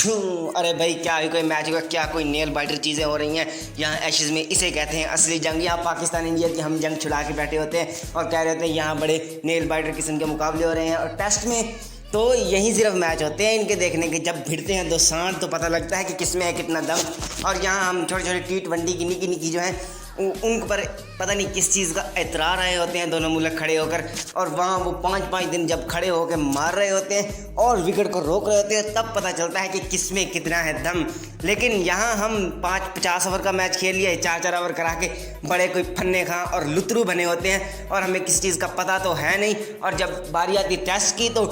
छू। अरे भाई क्या ही कोई मैच होगा, क्या कोई नेल बाइटर चीज़ें हो रही हैं यहाँ एशेज़ में। इसे कहते हैं असली जंग। यहाँ पाकिस्तान इंडिया की हम जंग छुड़ा के बैठे होते हैं और कह रहे होते हैं यहाँ बड़े नेल बाइटर किस्म के मुकाबले हो रहे हैं। और टेस्ट में तो यही सिर्फ मैच होते हैं इनके देखने के। जब भिड़ते हैं दो सांड तो पता लगता है कि किसमें है कितना दम। और यहाँ हम छोटे छोटे T20 की निकी निकी जो है उन पर पता नहीं किस चीज़ का एतरार आए होते हैं दोनों मुल्क खड़े होकर। और वहाँ वो 5-5 दिन जब खड़े होकर मार रहे होते हैं और विकेट को रोक रहे होते हैं, तब पता चलता है कि किस में कितना है दम। लेकिन यहाँ हम 50 ओवर का मैच खेल लिए 4-4 ओवर करा के बड़े कोई फन्ने खां और लुतरू बने होते हैं और हमें किसी चीज़ का पता तो है नहीं। और जब बारी आती टेस्ट की तो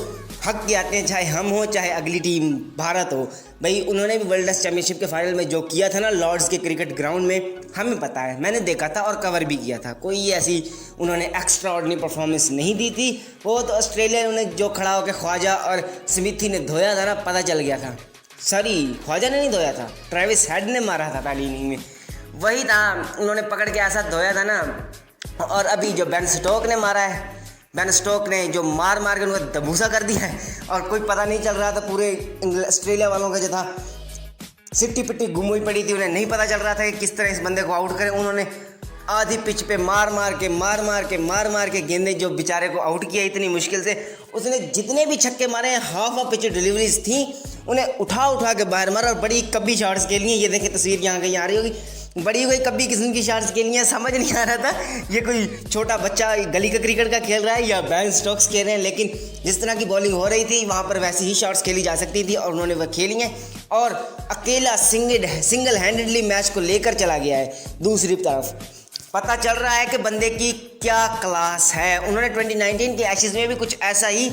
हक के आते हैं, चाहे हम हो चाहे अगली टीम भारत हो। भाई उन्होंने भी वर्ल्ड टेस्ट चैम्पियनशिप के फाइनल में जो किया था ना लॉर्ड्स के क्रिकेट ग्राउंड में, हमें पता है, मैंने देखा था और कवर भी किया था। कोई ऐसी उन्होंने एक्स्ट्रा ऑर्डिनरी परफॉर्मेंस नहीं दी थी। वो तो ऑस्ट्रेलिया ने जो खड़ा होकर ख्वाजा और स्मिथी ने धोया था ना, पता चल गया था। सॉरी, ख्वाजा ने नहीं धोया था, ट्रेविस हेड ने मारा था पहली इनिंग में, वही था। उन्होंने पकड़ के ऐसा धोया था ना। और अभी जो बेन स्टोक ने मारा है, बेन स्टोक ने जो मार के उनको दबूसा कर दिया है। और कोई पता नहीं चल रहा था, पूरे ऑस्ट्रेलिया वालों का जो था सिट्टी पिट्टी गुम हुई पड़ी थी। उन्हें नहीं पता चल रहा था कि किस तरह इस बंदे को आउट करें। उन्होंने आधी पिच पे मार के गेंदें जो बेचारे को आउट किया इतनी मुश्किल से। उसने जितने भी छक्के मारे हैं हाफ पिच डिलीवरीज थी, उन्हें उठा के बाहर मारा। और बड़ी कब्बी शॉट्स के लिए, ये देखिए तस्वीर यहाँ कहीं आ रही होगी, बड़ी कोई कब्बी किस्म की शॉट्स के लिए। समझ नहीं आ रहा था ये कोई छोटा बच्चा गली का क्रिकेट का खेल रहा है या बेन स्टोक्स खेल रहे हैं। लेकिन जिस तरह की बॉलिंग हो रही थी वहाँ पर वैसी ही शॉट्स खेली जा सकती थी और उन्होंने वह खेली हैं। और अकेला सिंगल हैंडेडली मैच को लेकर चला गया है दूसरी तरफ। पता चल रहा है कि बंदे की क्या क्लास है। उन्होंने 2019 के एशेज़ में भी कुछ ऐसा ही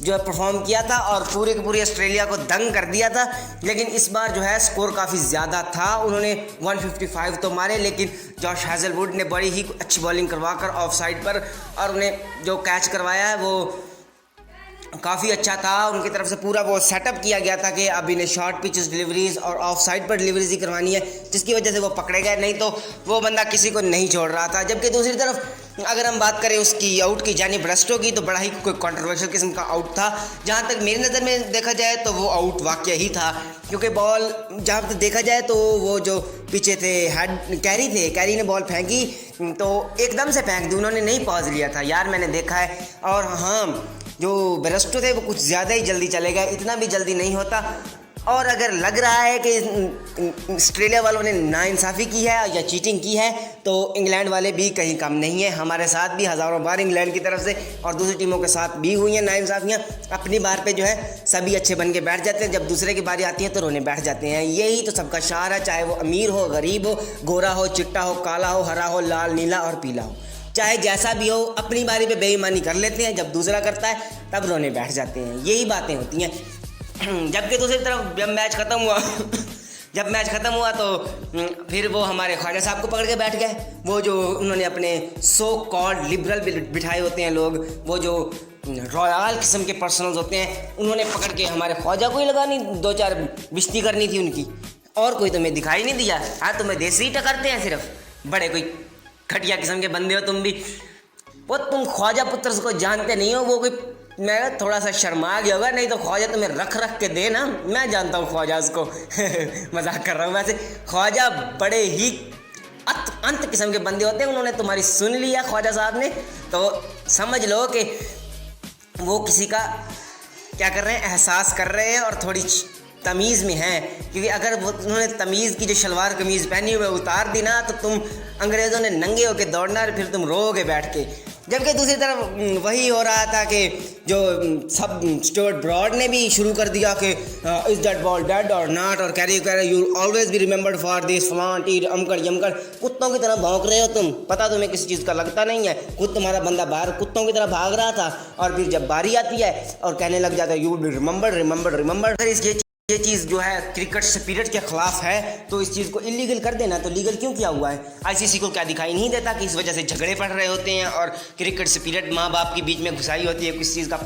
जो है परफॉर्म किया था और पूरे के पूरे ऑस्ट्रेलिया को दंग कर दिया था। लेकिन इस बार जो है स्कोर काफ़ी ज़्यादा था। उन्होंने 155 तो मारे, लेकिन जॉश हैज़लवुड ने बड़ी ही अच्छी बॉलिंग करवाकर ऑफ साइड पर, और उन्हें जो कैच करवाया है वो काफ़ी अच्छा था। उनकी तरफ से पूरा वो सेटअप किया गया था कि अब इन्हें शॉर्ट पिचेस डिलीवरीज और ऑफ साइड पर डिलीवरीज ही करवानी है, जिसकी वजह से वो पकड़े गए, नहीं तो वो बंदा किसी को नहीं छोड़ रहा था। जबकि दूसरी तरफ अगर हम बात करें उसकी आउट की जानी ब्रेस्टो की, तो बड़ा ही कोई कंट्रोवर्शियल किस्म का आउट था। जहाँ तक मेरी नज़र में देखा जाए तो वो आउट वाकई ही था, क्योंकि बॉल जहाँ तक देखा जाए तो वो जो पीछे थे कैरी ने बॉल फेंकी तो एकदम से फेंक दी, उन्होंने नहीं पॉज लिया था यार, मैंने देखा है। और हाँ, जो ब्रेस्टो थे वो कुछ ज़्यादा ही जल्दी चले गए, इतना भी जल्दी नहीं होता। और अगर लग रहा है कि ऑस्ट्रेलिया वालों ने नाइंसाफ़ी की है या चीटिंग की है, तो इंग्लैंड वाले भी कहीं कम नहीं है। हमारे साथ भी हज़ारों बार इंग्लैंड की तरफ से और दूसरी टीमों के साथ भी हुई हैं नाइंसाफ़ियाँ। अपनी बार पे जो है सभी अच्छे बन के बैठ जाते हैं, जब दूसरे की बारी आती है तो रोने बैठ जाते हैं। यही तो सबका शार है, चाहे वो अमीर हो, गरीब हो, गोरा हो, चिट्टा हो, काला हो, हरा हो, लाल, नीला और पीला हो, चाहे जैसा भी हो, अपनी बारी पे बेईमानी कर लेते हैं। जब दूसरा करता है तब रोने बैठ जाते हैं। यही बातें होती हैं। जबकि दूसरी तरफ जब मैच ख़त्म हुआ तो फिर वो हमारे ख्वाजा साहब को पकड़ के बैठ गए। वो जो उन्होंने अपने सो कॉल्ड लिबरल बिठाए होते हैं लोग, वो जो रॉयल किस्म के पर्सनल्स होते हैं, उन्होंने पकड़ के हमारे ख्वाजा को ही लगानी, 2-4 बिश्ती करनी थी उनकी। और कोई तुम्हें दिखाई नहीं दिया? हाँ, तुम्हें देसी ही टकरते हैं सिर्फ, बड़े कोई घटिया किस्म के बंदे हो तुम भी। वो तुम ख्वाजा पुत्र को जानते नहीं हो। वो कोई, मैं थोड़ा सा शर्मा गया होगा, नहीं तो ख्वाजा तुम्हें रख के दे ना। मैं जानता हूँ ख्वाजा उसको मजाक कर रहा हूँ। वैसे ख्वाजा बड़े ही अंत किस्म के बंदे होते हैं। उन्होंने तुम्हारी सुन लिया ख्वाजा साहब ने, तो समझ लो कि वो किसी का क्या कर रहे हैं, एहसास कर रहे हैं और थोड़ी तमीज़ में है। क्योंकि अगर वो उन्होंने तमीज़ की जो शलवार कमीज़ पहनी हुई उतार दी ना, तो तुम अंग्रेज़ों ने नंगे होके दौड़ना और फिर तुम रोओगे बैठ के। जबकि दूसरी तरफ वही हो रहा था कि जो सब स्टुअर्ट ब्रॉड ने भी शुरू कर दिया कि इज़ दैट बॉल डेड और नॉट, और carry you always be remembered for this फलां टीर अमकर यमकर। कुत्तों की तरह भौंक रहे हो तुम, पता तुम्हें किसी चीज़ का लगता नहीं है। खुद तुम्हारा बंदा बाहर कुत्तों की तरह भाग रहा था, और फिर जब बारी आती है और कहने लग जाता है यू विल बी रिमेंबर्ड। फिर ये चीज़ जो है क्रिकेट स्पिरिट के ख़िलाफ़ है, तो इस चीज़ को इलीगल कर देना। तो लीगल क्यों किया हुआ है? आईसीसी को क्या दिखाई नहीं देता कि इस वजह से झगड़े पड़ रहे होते हैं और क्रिकेट स्पिरिट माँ बाप के बीच में घुसाई होती है किस चीज़ का।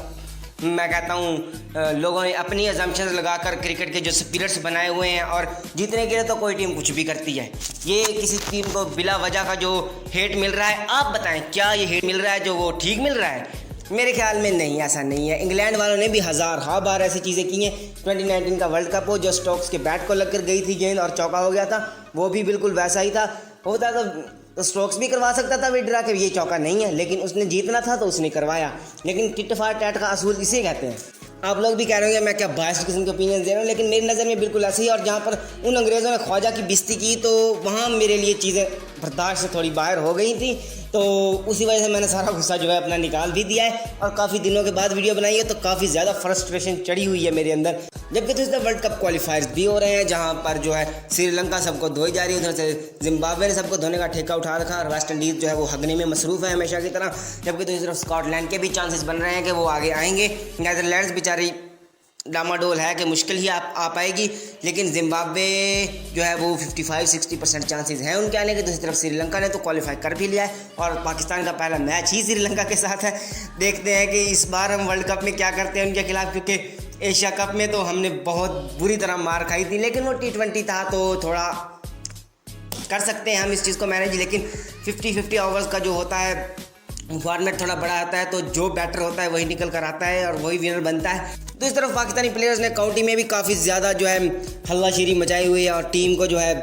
मैं कहता हूँ लोगों ने अपनी अजम्पशंस लगाकर क्रिकेट के जो स्पिरिट्स बनाए हुए हैं, और जीतने के लिए तो कोई टीम कुछ भी करती है। ये किसी टीम को बिला वजह का जो हेट मिल रहा है, आप बताएं क्या ये हेट मिल रहा है जो वो ठीक मिल रहा है? मेरे ख्याल में नहीं, ऐसा नहीं है। इंग्लैंड वालों ने भी हज़ार बार ऐसी चीज़ें की हैं। 2019 का वर्ल्ड कप हो, जो स्टोक्स के बैट को लगकर गई थी गेंद और चौका हो गया था, वो भी बिल्कुल वैसा ही था। होता तो स्टोक्स भी करवा सकता था विड्रा के, ये चौका नहीं है, लेकिन उसने जीतना था तो उसने करवाया। लेकिन टिट फॉर टैट का असूल इसे कहते हैं। आप लोग भी कह रहे होंगे मैं क्या बायस्ड किस्म के ओपिनियन दे रहा हूँ, लेकिन मेरी नज़र में बिल्कुल ऐसे ही। और जहाँ पर उन अंग्रेज़ों ने ख्वाजा की बिस्ती की तो वहाँ मेरे लिए चीज़ें बर्दाश्त से थोड़ी बाहर हो गई थी, तो उसी वजह से मैंने सारा गुस्सा जो है अपना निकाल भी दिया है। और काफ़ी दिनों के बाद वीडियो बनाई है तो काफ़ी ज़्यादा फ्रस्ट्रेशन चढ़ी हुई है मेरे अंदर। जबकि तो इसमें वर्ल्ड कप क्वालिफायर्स भी हो रहे हैं, जहाँ पर जो है श्रीलंका सबको धोई जा रही है, उधर से जिम्बाब्वे ने सबको धोने का ठेका उठा रखा और वेस्ट इंडीज़ जो है वो हगने में मसरूफ़ है हमेशा की तरह। जबकि दूसरी तरफ स्कॉटलैंड के भी चांसेस बन रहे हैं कि वो आगे आएंगे। नीदरलैंड्स बेचारी डामाडोल है कि मुश्किल ही आ पाएगी, लेकिन जिम्बाब्वे जो है वो 55-60% चांसेस हैं उनके आने के। दूसरी तरफ श्रीलंका ने तो क्वालिफाई कर भी लिया है और पाकिस्तान का पहला मैच ही श्रीलंका के साथ है। देखते हैं कि इस बार हम वर्ल्ड कप में क्या करते हैं उनके खिलाफ, क्योंकि एशिया कप में तो हमने बहुत बुरी तरह मार खाई थी, लेकिन वो T20 था तो थोड़ा कर सकते हैं हम इस चीज़ को मैनेज। लेकिन 50-50 ओवर्स का जो होता है फॉर्मेट थोड़ा बड़ा आता है, तो जो बैटर होता है वही निकल कर आता है और वही विनर बनता है। तो इस तरफ पाकिस्तानी प्लेयर्स ने काउंटी में भी काफ़ी ज़्यादा जो है हल्लाशेरी मचाई हुई है और टीम को जो है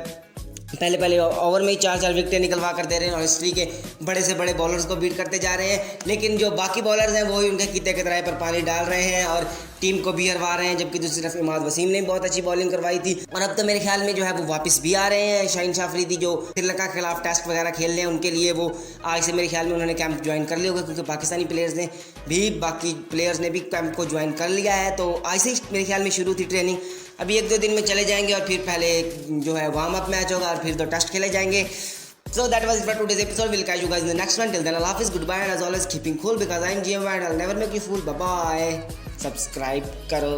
पहले ओवर में ही 4 विकेटें निकलवा कर दे रहे हैं और हिस्ट्री के बड़े से बड़े बॉलर्स को बीट करते जा रहे हैं। लेकिन जो बाकी बॉलर्स हैं वो ही उनके कीते के किराए पर पानी डाल रहे हैं और टीम को भी हरवा रहे हैं। जबकि दूसरी तरफ इमाद वसीम ने बहुत अच्छी बॉलिंग करवाई थी और अब तो मेरे ख्याल में जो है वो वापस भी आ रहे हैं। शाहीन शाह अफरीदी जो श्रीलंका के खिलाफ टेस्ट वगैरह खेल रहे हैं उनके लिए वो आज से मेरे ख्याल में उन्होंने कैंप ज्वाइन कर लिया होगा, क्योंकि पाकिस्तानी प्लेयर्स ने भी बाकी प्लेयर्स ने भी कैंप को ज्वाइन कर लिया है। तो आज से मेरे ख्याल में शुरू थी ट्रेनिंग। अभी 1-2 दिन में चले जाएंगे और फिर पहले जो है वार्म अप मैच होगा और फिर 2 टेस्ट खेले जाएंगे। So that was it for today's episode. We'll catch you guys in the next one. Till then, Allah Hafiz, goodbye, and as always, keeping cool because I'm GM and I'll never make you fool. Bye bye. Subscribe karo.